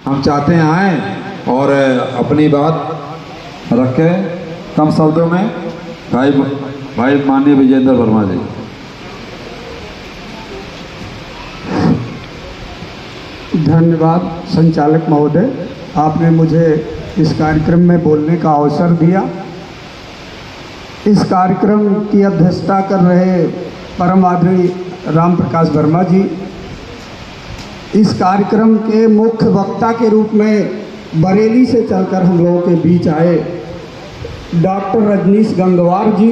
हम चाहते हैं आए और अपनी बात रखें कम शब्दों में। भाई माननीय विजेंद्र वर्मा जी। धन्यवाद संचालक महोदय, आपने मुझे इस कार्यक्रम में बोलने का अवसर दिया। इस कार्यक्रम की अध्यक्षता कर रहे परम आदरणीय राम प्रकाश वर्मा जी, इस कार्यक्रम के मुख्य वक्ता के रूप में बरेली से चलकर हम लोगों के बीच आए डॉक्टर रजनीश गंगवार जी,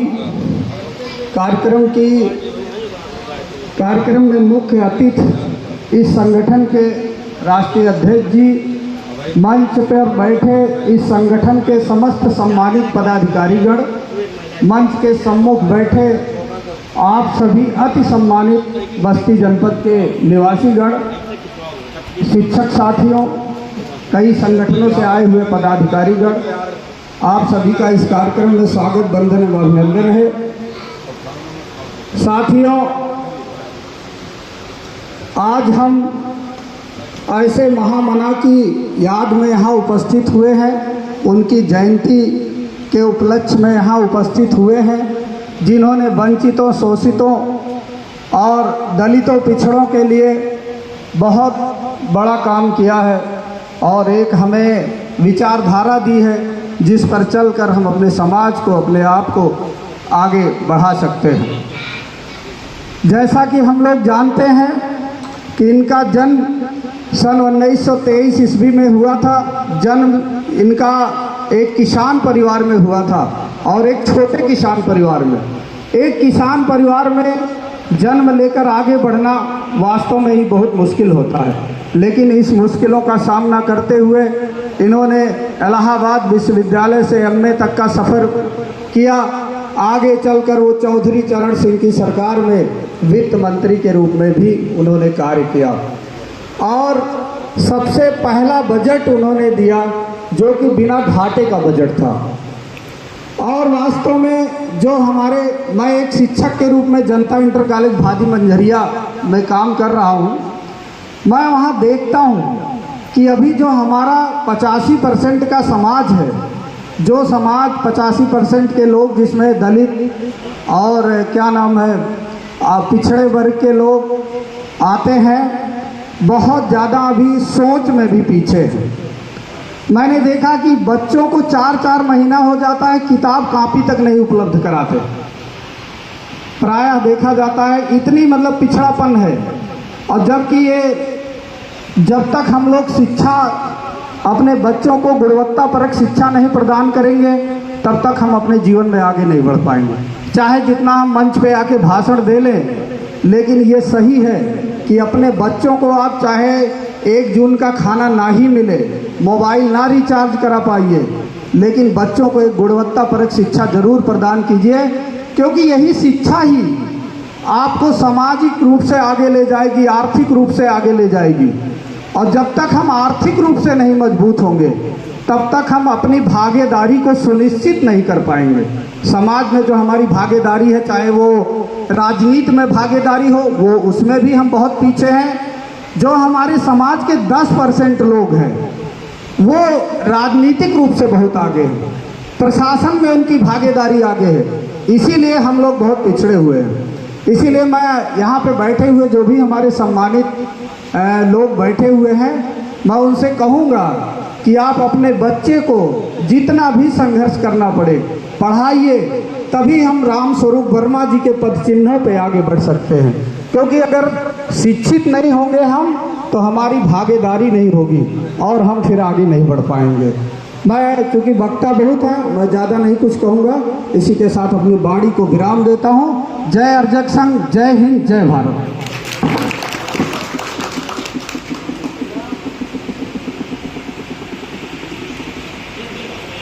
कार्यक्रम में मुख्य अतिथि इस संगठन के राष्ट्रीय अध्यक्ष जी, मंच पर बैठे इस संगठन के समस्त सम्मानित पदाधिकारीगण, मंच के सम्मुख बैठे आप सभी अति सम्मानित बस्ती जनपद के निवासीगण, शिक्षक साथियों, कई संगठनों से आए हुए पदाधिकारीगण, आप सभी का इस कार्यक्रम में स्वागत, वंदन एवं अभिनंदन है। साथियों, आज हम ऐसे महामना की याद में यहाँ उपस्थित हुए हैं, उनकी जयंती के उपलक्ष्य में यहाँ उपस्थित हुए हैं, जिन्होंने वंचितों, शोषितों और दलितों, पिछड़ों के लिए बहुत बड़ा काम किया है और एक हमें विचारधारा दी है जिस पर चलकर हम अपने समाज को, अपने आप को आगे बढ़ा सकते हैं। जैसा कि हम लोग जानते हैं कि इनका जन्म सन 1923 ईस्वी में हुआ था। जन्म इनका एक किसान परिवार में हुआ था और एक छोटे किसान परिवार में। एक किसान परिवार में जन्म लेकर आगे बढ़ना वास्तव में ही बहुत मुश्किल होता है, लेकिन इस मुश्किलों का सामना करते हुए इन्होंने इलाहाबाद विश्वविद्यालय से एमए तक का सफ़र किया। आगे चलकर वो चौधरी चरण सिंह की सरकार में वित्त मंत्री के रूप में भी उन्होंने कार्य किया और सबसे पहला बजट उन्होंने दिया जो कि बिना घाटे का बजट था। और वास्तव में जो मैं एक शिक्षक के रूप में जनता इंटर कॉलेज भादी मंझरिया में काम कर रहा हूँ, मैं वहाँ देखता हूँ कि अभी जो हमारा 85% का समाज है, जो समाज 85% के लोग जिसमें दलित और पिछड़े वर्ग के लोग आते हैं, बहुत ज़्यादा अभी सोच में भी पीछे है। मैंने देखा कि बच्चों को 4-4 महीना हो जाता है, किताब कापी तक नहीं उपलब्ध कराते। प्रायः देखा जाता है इतनी पिछड़ापन है। और जबकि जब तक हम लोग शिक्षा अपने बच्चों को गुणवत्तापरक शिक्षा नहीं प्रदान करेंगे, तब तक हम अपने जीवन में आगे नहीं बढ़ पाएंगे। चाहे जितना हम मंच पे आके भाषण दे लें, लेकिन ये सही है कि अपने बच्चों को आप चाहे 1 जून का खाना ना ही मिले, मोबाइल ना रिचार्ज करा पाइए, लेकिन बच्चों को एक गुणवत्तापरक शिक्षा जरूर प्रदान कीजिए, क्योंकि यही शिक्षा ही आपको सामाजिक रूप से आगे ले जाएगी, आर्थिक रूप से आगे ले जाएगी। और जब तक हम आर्थिक रूप से नहीं मजबूत होंगे, तब तक हम अपनी भागीदारी को सुनिश्चित नहीं कर पाएंगे। समाज में जो हमारी भागीदारी है, चाहे वो राजनीति में भागीदारी हो, वो उसमें भी हम बहुत पीछे हैं। जो हमारे समाज के 10% लोग हैं, वो राजनीतिक रूप से बहुत आगे हैं, प्रशासन में उनकी भागीदारी आगे है, इसीलिए हम लोग बहुत पिछड़े हुए हैं। इसीलिए मैं यहाँ पे बैठे हुए जो भी हमारे सम्मानित लोग बैठे हुए हैं, मैं उनसे कहूँगा कि आप अपने बच्चे को जितना भी संघर्ष करना पड़े पढ़ाइए, तभी हम राम स्वरूप वर्मा जी के पद चिन्हों पे आगे बढ़ सकते हैं। क्योंकि अगर शिक्षित नहीं होंगे हम, तो हमारी भागीदारी नहीं होगी और हम फिर आगे नहीं बढ़ पाएंगे। मैं चूँकि वक्ता बहुत है, मैं ज़्यादा नहीं कुछ कहूँगा, इसी के साथ अपनी वाणी को विराम देता हूँ। जय अर्जक संघ, जय हिंद, जय भारत।